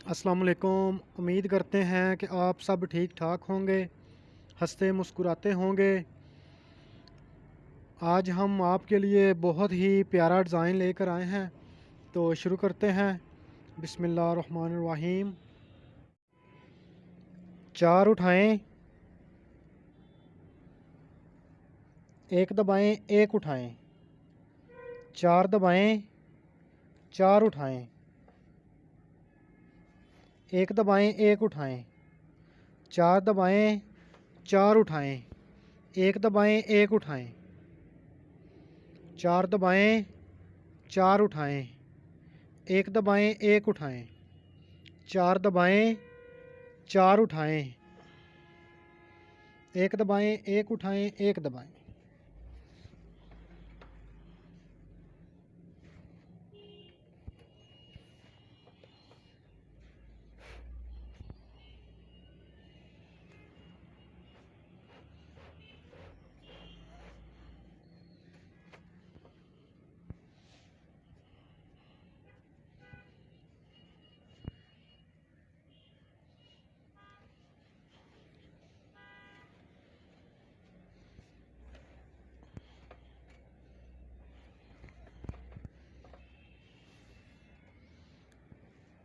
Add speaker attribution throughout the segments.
Speaker 1: अस्सलाम वालेकुम। उम्मीद करते हैं कि आप सब ठीक ठाक होंगे, हंसते मुस्कुराते होंगे। आज हम आपके लिए बहुत ही प्यारा डिज़ाइन लेकर आए हैं, तो शुरू करते हैं। बिस्मिल्लाहिर्रहमानिर्रहीम। 4 उठाएं, 1 दबाएं, 1 उठाएं। 4 दबाएं, 4 उठाएं। 1 दबाएं, 1 उठाएं। 4 दबाएं, 4 उठाएं। 1 दबाएं, 1 उठाएं। 4 दबाएं, 4 उठाएं। 1 दबाएं, 1 उठाएं। 4 दबाएं, 4 उठाएं। 1 दबाएं, 1 उठाएं। 1 दबाएं।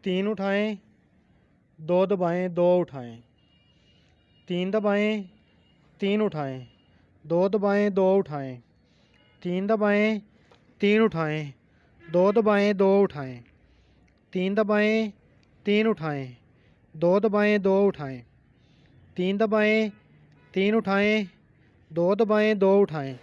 Speaker 1: तीन उठाएं, 2 दबाएं, 2 उठाएं। 3 दबाएं, 3 उठाएं। 2 दबाएं, 2 उठाएं। 3 दबाएं, 3 उठाएं। 2 दबाएं, 2 उठाएं। 3 दबाएं, 3 उठाएं। 2 दबाएं, 2 उठाएं। 3 दबाएं, 3 उठाएं। 2 दबाएं, 2 उठाएं।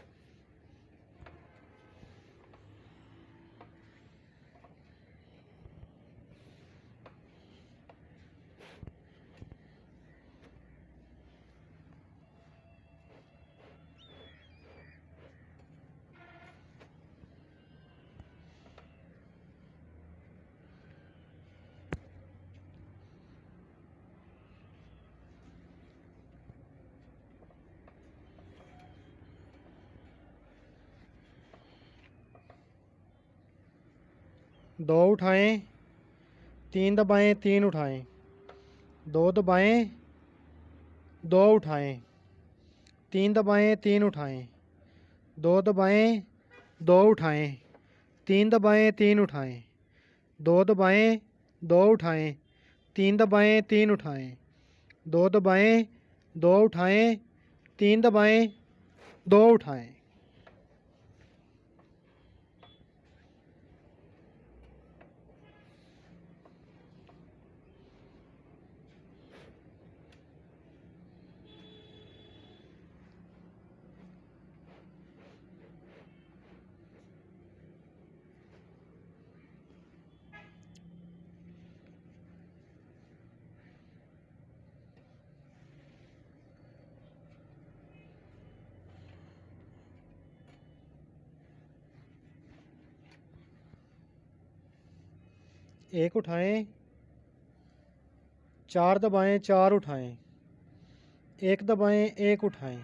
Speaker 1: दो उठाएं, 3 दबाएं, 3 उठाएं। 2 दबाएं, 2 उठाएं। 3 दबाएं, 3 उठाएं। 2 दबाएं, 2 उठाएं। 3 दबाएं, 3 उठाएं। 2 दबाएं, 2 उठाएं। 3 दबाएं, 3 उठाएं। 2 दबाएं, 2 उठाएं। 3 दबाएं, 2 उठाएं। एक उठाएं, 4 दबाएं, 4 उठाएं। 1 दबाएं, 1 उठाएं।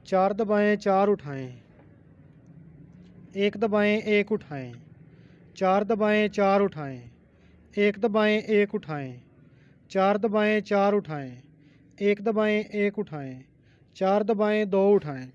Speaker 1: 4 दबाएं, 4 उठाएं। 1 दबाएं, 1 उठाएं। 4 दबाएं, 4 उठाएं। 1 दबाएं, 1 उठाएं। 4 दबाएं, 4 उठाएं। 1 दबाएं, 1 उठाएं। 4 दबाएं, 2 उठाएं।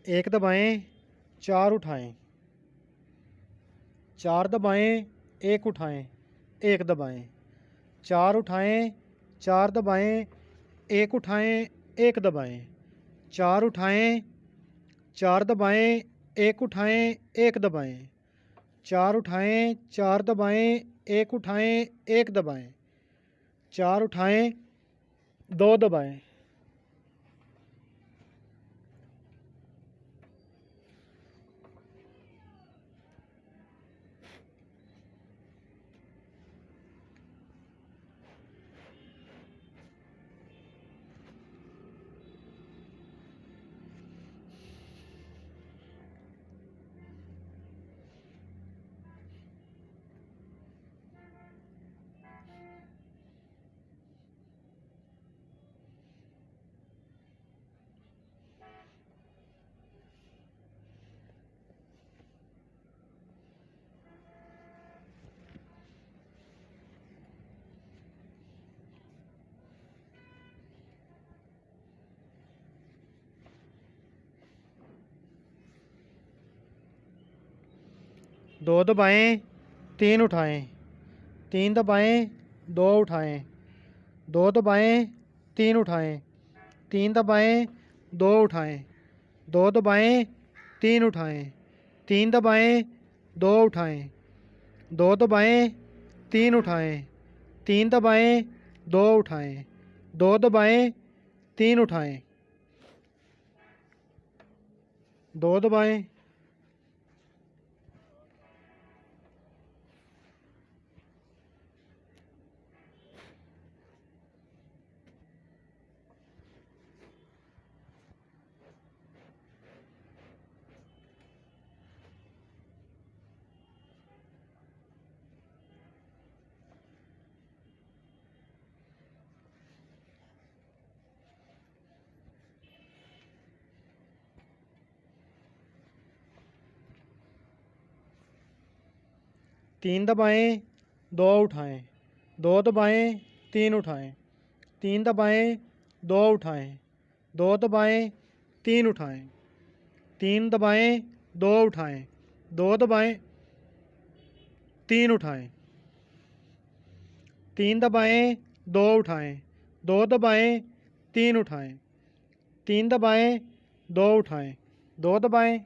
Speaker 1: एक दबाएं, 4 उठाएं। 4 दबाएं, 1 उठाएं। 1 दबाएं। 4 उठाएं। 4 दबाएं। 1 उठाएं। 1 दबाएं। 4 उठाएं। 4 दबाएं। 1 उठाएं। 1 दबाएं। 4 उठाएं। 4 दबाएं। 1 उठाएं। 1 दबाएं। 4 उठाएं। दो दबाएं। दो दबाएं, तीन उठाएं, तीन दबाएं, दो उठाएं, दो दबाएं, तीन उठाएं, तीन दबाएं, दो उठाएं, दो दबाएं, तीन उठाएं, तीन दबाएं, दो उठाएं, दो दबाएं, तीन उठाएं, तीन दबाएं, दो उठाएं, दो दबाएं, तीन उठाएं, दो दबाएं। तीन दबाएं, दो उठाएं, दो दबाएं, तीन उठाएं, तीन दबाएं, दो उठाएं, दो दबाएं, तीन उठाएं, तीन दबाएं, दो उठाएं, दो दबाएं, तीन उठाएं, तीन दबाएं, दो उठाएं, दो दबाएं, तीन उठाएं, तीन दबाएं, दो उठाएं, दो दबाएं।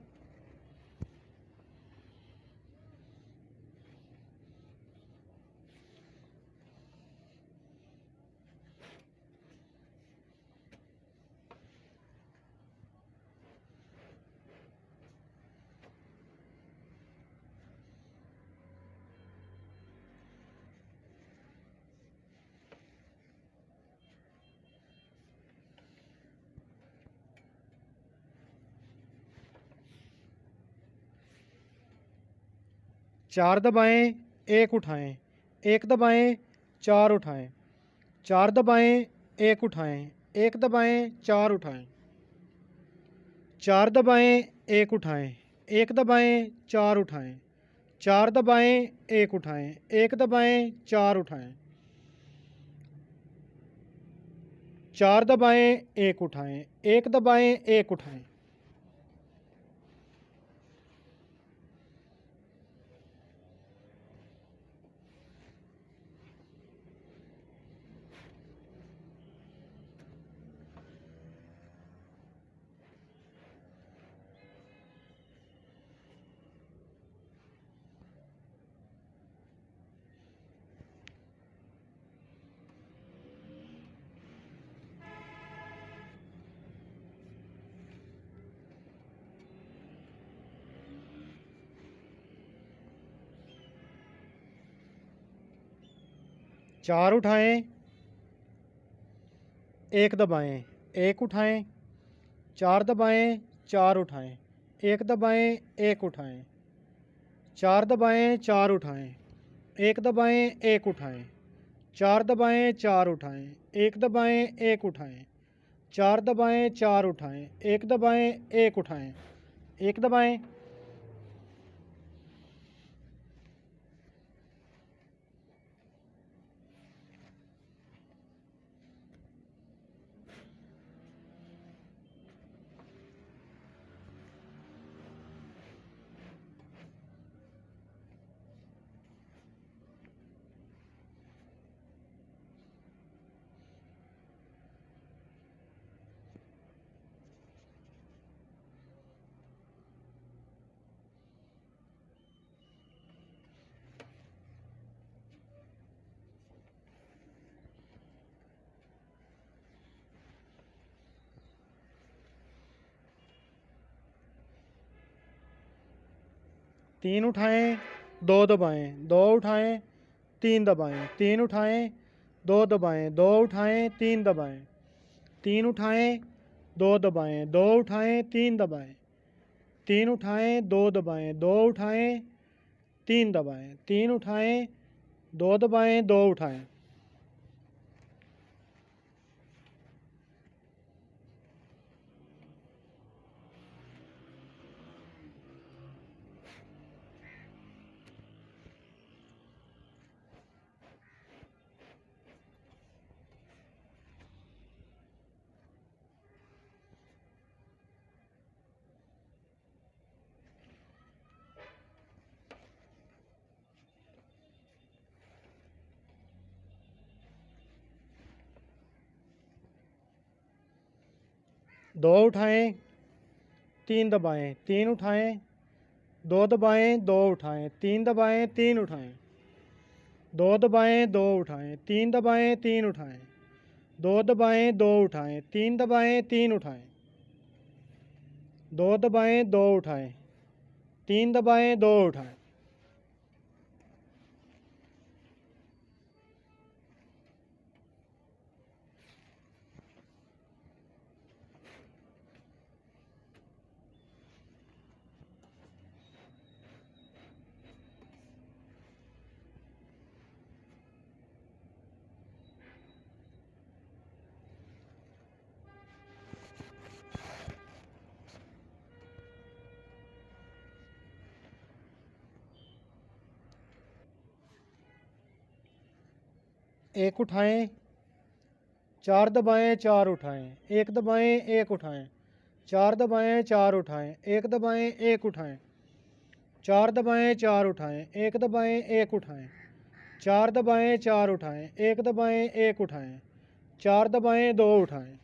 Speaker 1: चार दबाएं, एक उठाएं, एक दबाएं, चार उठाएं, चार दबाएं, एक उठाएं, एक दबाएं, चार उठाएं, चार दबाएं, एक उठाएं, एक दबाएं, चार उठाएं, चार दबाएं, एक उठाएं, एक दबाएं, चार उठाएं, चार दबाएं, एक उठाएं, एक दबाएं, एक उठाएं। चार उठाएं, एक दबाएं, एक उठाएं, चार दबाएं, चार उठाएं, एक दबाएं, एक उठाएं, चार दबाएं, चार उठाएं, एक दबाएं, एक उठाएं, चार दबाएं, चार उठाएं, एक दबाएं, एक उठाएं, चार दबाएं, चार उठाएं, एक दबाएं, एक उठाएं, एक दबाएं। तीन उठाएं, दो दबाएं, दो उठाएं, तीन दबाएं, तीन उठाएं, दो दबाएं, दो उठाएं, तीन दबाएं, तीन उठाएं, दो दबाएं, दो उठाएं, तीन दबाएं, तीन उठाएं, दो दबाएं, दो उठाएं, तीन दबाएं, तीन उठाएं, दो दबाएं, दो उठाएं। दो उठाएं, तीन दबाएं, तीन उठाएं, दो दबाएं, दो उठाएं, तीन दबाएं, तीन उठाएं, दो दबाएं, दो उठाएं, तीन दबाएं, तीन उठाएं, दो दबाएं, दो उठाएं, तीन दबाएं, तीन उठाएं, दो दबाएं, दो उठाएं, तीन दबाएं, दो उठाएं। एक उठाएं, चार दबाएं, चार उठाएं, एक दबाएं, एक उठाएं, चार दबाएं, चार उठाएं, एक दबाएं, एक उठाएं, चार दबाएं, चार उठाएं, एक दबाएं, एक उठाएं, चार दबाएं, चार उठाएं, एक दबाएं, एक उठाएं, चार दबाएं, दो उठाएं।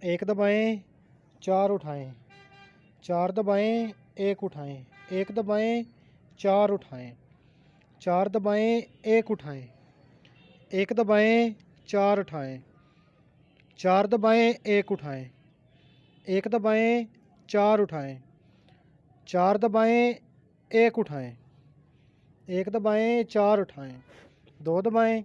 Speaker 1: एक दबाएं, चार उठाएं, चार दबाएं, एक उठाएं, एक दबाएं, चार उठाएं, चार दबाएं, एक उठाएं, एक दबाएं, चार उठाएं, चार दबाएं, एक उठाएं, एक दबाएं, चार उठाएं, चार दबाएं, एक उठाएं, एक दबाएं, चार उठाएं, दो दबाएं।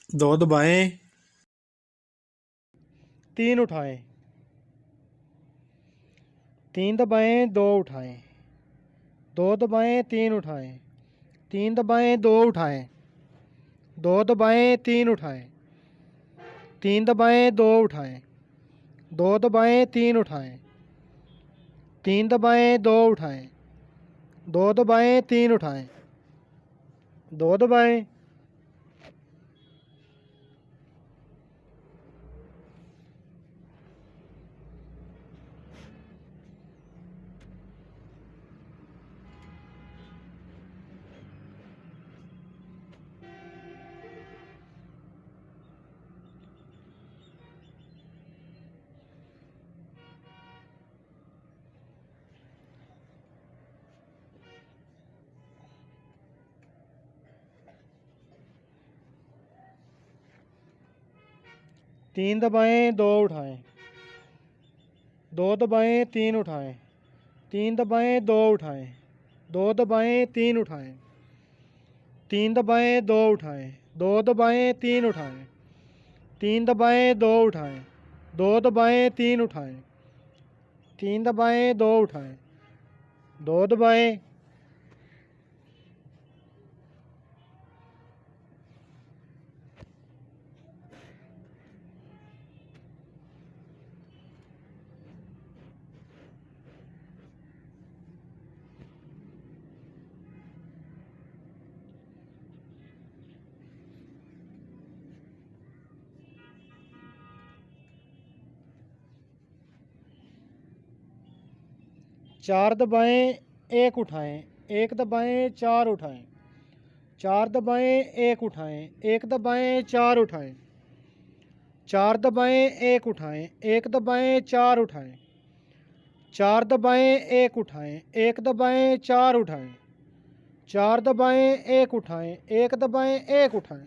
Speaker 1: दो दबाएं, तीन उठाएं, तीन दबाएं, दो उठाएं, दो दबाएं, तीन उठाएं, तीन दबाएं, दो उठाएं, दो दबाएं, तीन उठाएं, तीन दबाएं, दो उठाएं, दो दबाएं, तीन उठाएं, तीन दबाएं, दो उठाएं, दो दबाएं, तीन उठाएं, दो दबाएं। तीन दबाएं, दो उठाएं, दो दबाएं, तीन उठाएं, तीन दबाएं, दो उठाएं, दो दबाएं, तीन उठाएं, तीन दबाएं दो उठाएं, दो दबाएं तीन उठाएं, तीन दबाएं दो उठाएं, दो दबाएं तीन उठाएं, तीन दबाएं दो उठाएं, दो दबाएं, चार दबाएं एक उठाएं, एक दबाएं चार उठाएं, चार दबाएं एक उठाएं, एक दबाएं चार उठाएं, चार दबाएं एक उठाएं, एक दबाएं चार उठाएं, चार दबाएं एक उठाएं, एक दबाएं चार उठाएं, चार दबाएं एक उठाएं, एक दबाएं एक उठाएं।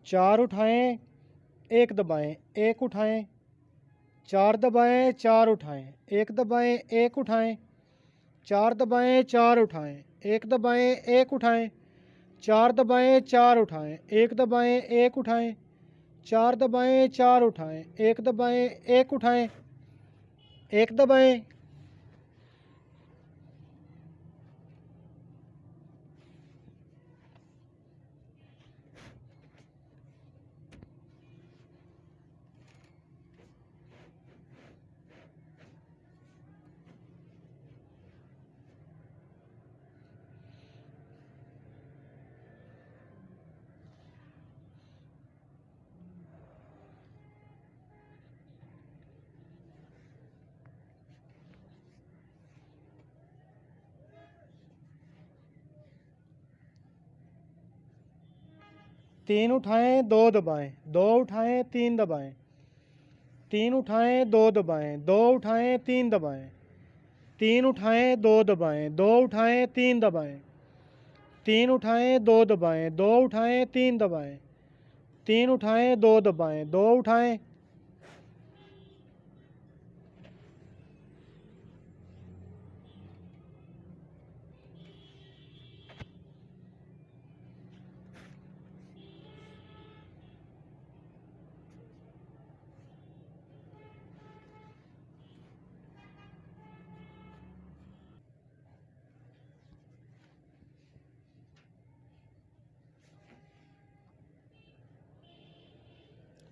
Speaker 1: चार उठाएं एक दबाएं, एक उठाएं, चार दबाएं चार उठाएं, एक दबाएं एक उठाएं, चार दबाएं चार उठाएं, एक दबाएं एक उठाएं, चार दबाएं चार उठाएं, एक दबाएं एक उठाएं, चार दबाएं चार उठाएं, एक दबाएं एक उठाएं, एक दबाएं, तीन उठाएं दो दबाएं, दो उठाएं तीन दबाएं, तीन उठाएं दो दबाएं, दो उठाएं तीन दबाएं, तीन उठाएं दो दबाएं, दो उठाएं तीन दबाएं, तीन उठाएं दो दबाएं, दो उठाएं तीन दबाएं, तीन उठाएं दो दबाएं, दो उठाएं,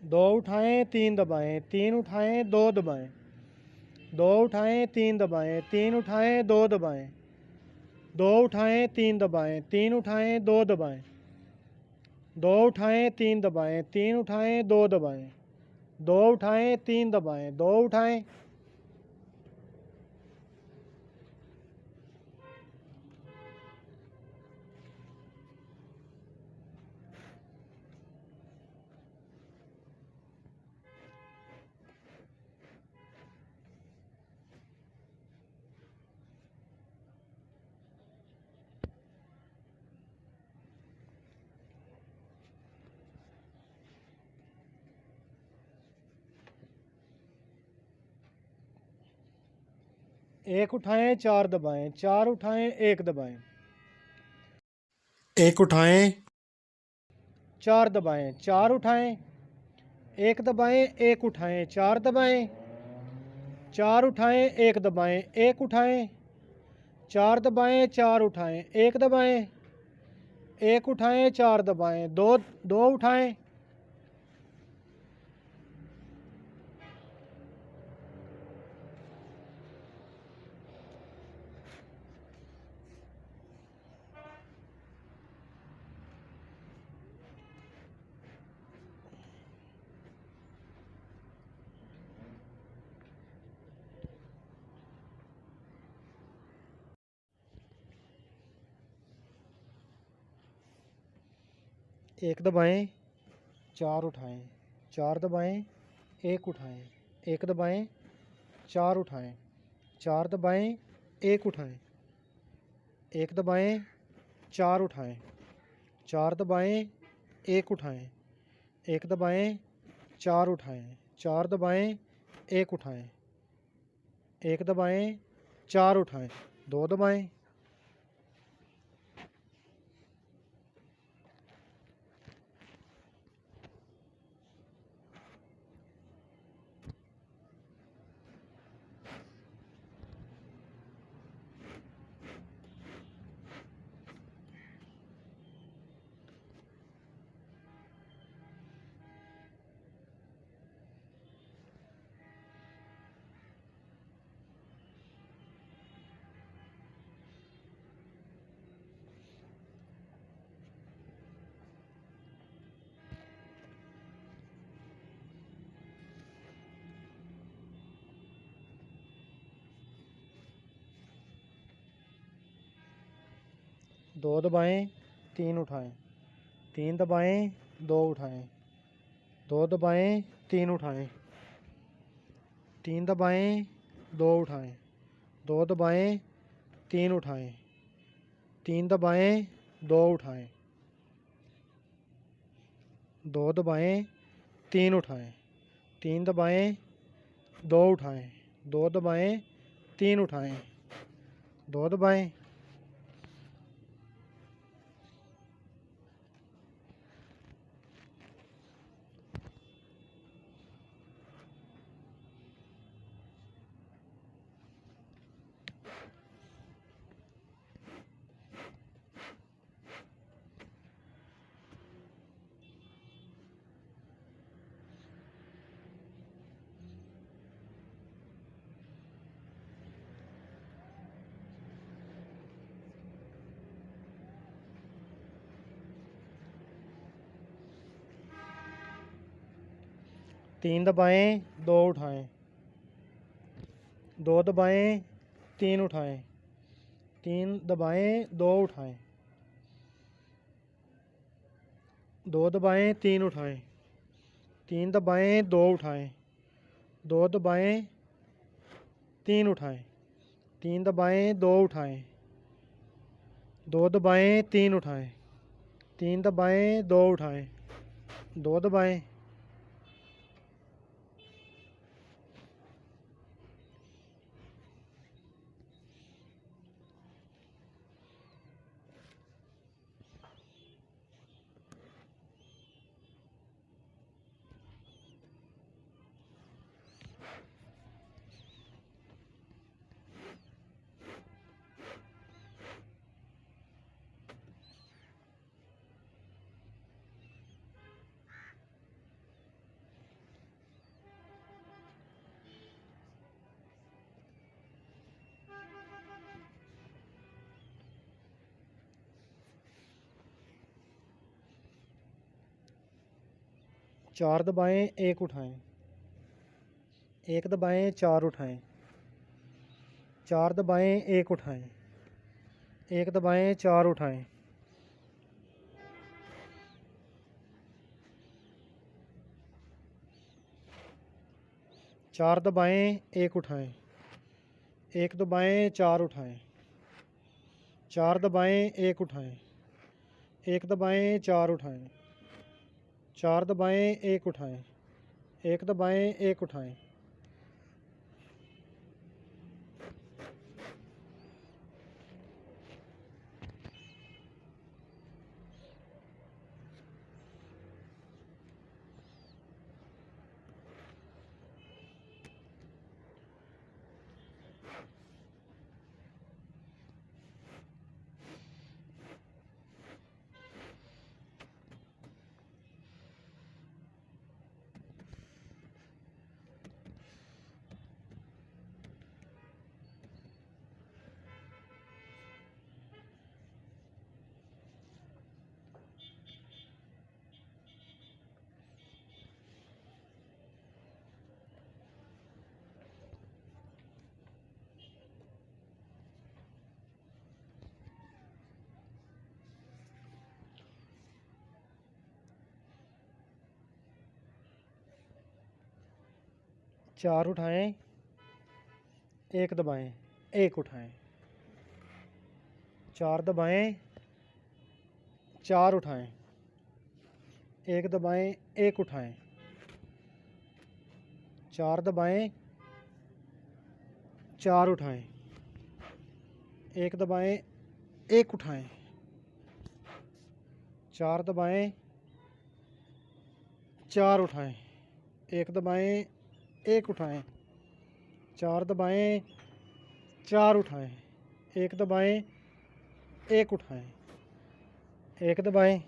Speaker 1: दो उठाएं तीन दबाएं, तीन उठाएं दो दबाएं, दो उठाएं तीन दबाएं, तीन उठाएं दो दबाएं, दो उठाएं तीन दबाएं, तीन उठाएं दो दबाएं, दो उठाएं तीन दबाएं, तीन उठाएं दो दबाएं, दो उठाएं तीन दबाएं, दो उठाएं, एक उठाएं चार दबाएं, चार उठाएं एक दबाएं, एक उठाएं चार दबाएं, चार उठाएं एक दबाएं, एक उठाएं चार दबाएं, चार उठाएं एक दबाएं, एक उठाएं, चार दबाएं चार उठाएं, एक दबाएं, एक उठाएं चार दबाएं, दो दो उठाएं, एक दबाएं, चार उठाएं, चार दबाएं, एक उठाएं, एक दबाएं, चार उठाएं, चार दबाएं, एक उठाएं, एक दबाएं, चार उठाएं, चार दबाएं, एक उठाएं, एक दबाएं, चार उठाएं, चार दबाएं, एक उठाएं, एक दबाएं, चार उठाएं, दो दबाएं। दो दबाएं, तीन उठाएं, तीन दबाएं, दो उठाएं, दो दबाएं, तीन उठाएं, तीन दबाएं, दो उठाएं, दो दबाएं, तीन उठाएं, तीन दबाएं, दो उठाएं, दो दबाएं, तीन उठाएं, तीन दबाएं, दो उठाएं, दो दबाएं, तीन उठाएं, दो दबाएं। तीन दबाएं, दो उठाएं, दो दबाएं, तीन उठाएं, तीन दबाएं, दो उठाएं, दो दबाएं, तीन उठाएं, तीन दबाएं, दो उठाएं, दो दबाएं, तीन उठाएं, तीन दबाएं, दो उठाएं, दो दबाएं, तीन उठाएं, तीन दबाएं, दो उठाएं, दो दबाएं। चार दबाएं, एक उठाएं, एक दबाएं, चार उठाएं, चार दबाएं, एक उठाएं, एक दबाएं, चार उठाएं, चार दबाएं, एक उठाएं, एक दबाएं, चार उठाएं, चार दबाएं, एक उठाएं, एक दबाएं, चार उठाएं, चार दबाएं, एक उठाएं, एक दबाएं, एक उठाएं। 4 उठाएं, 1 दबाएं, 1 उठाएं, 4 दबाएं, 4 उठाएं, 1 दबाएं, 1 उठाएं, 4 दबाएं, 4 उठाएं, 1 दबाएं, 1 उठाएं, 4 दबाएं, 4 उठाएं, 1 दबाएं, 1 उठाएं, 4 दबाएं, 4 उठाएं, 1 दबाएं, 1 उठाएं, 1 दबाएं,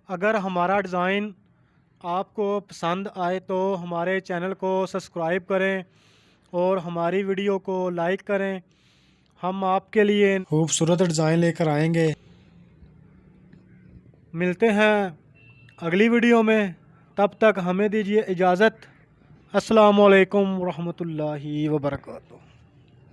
Speaker 1: अगर हमारा डिज़ाइन आपको पसंद आए तो हमारे चैनल को सब्सक्राइब करें और हमारी वीडियो को लाइक करें। हम आपके लिए खूबसूरत डिज़ाइन लेकर आएंगे। मिलते हैं अगली वीडियो में, तब तक हमें दीजिए इजाज़त। अस्सलामु अलैकुम रहमतुल्लाहि व बरकातुहू।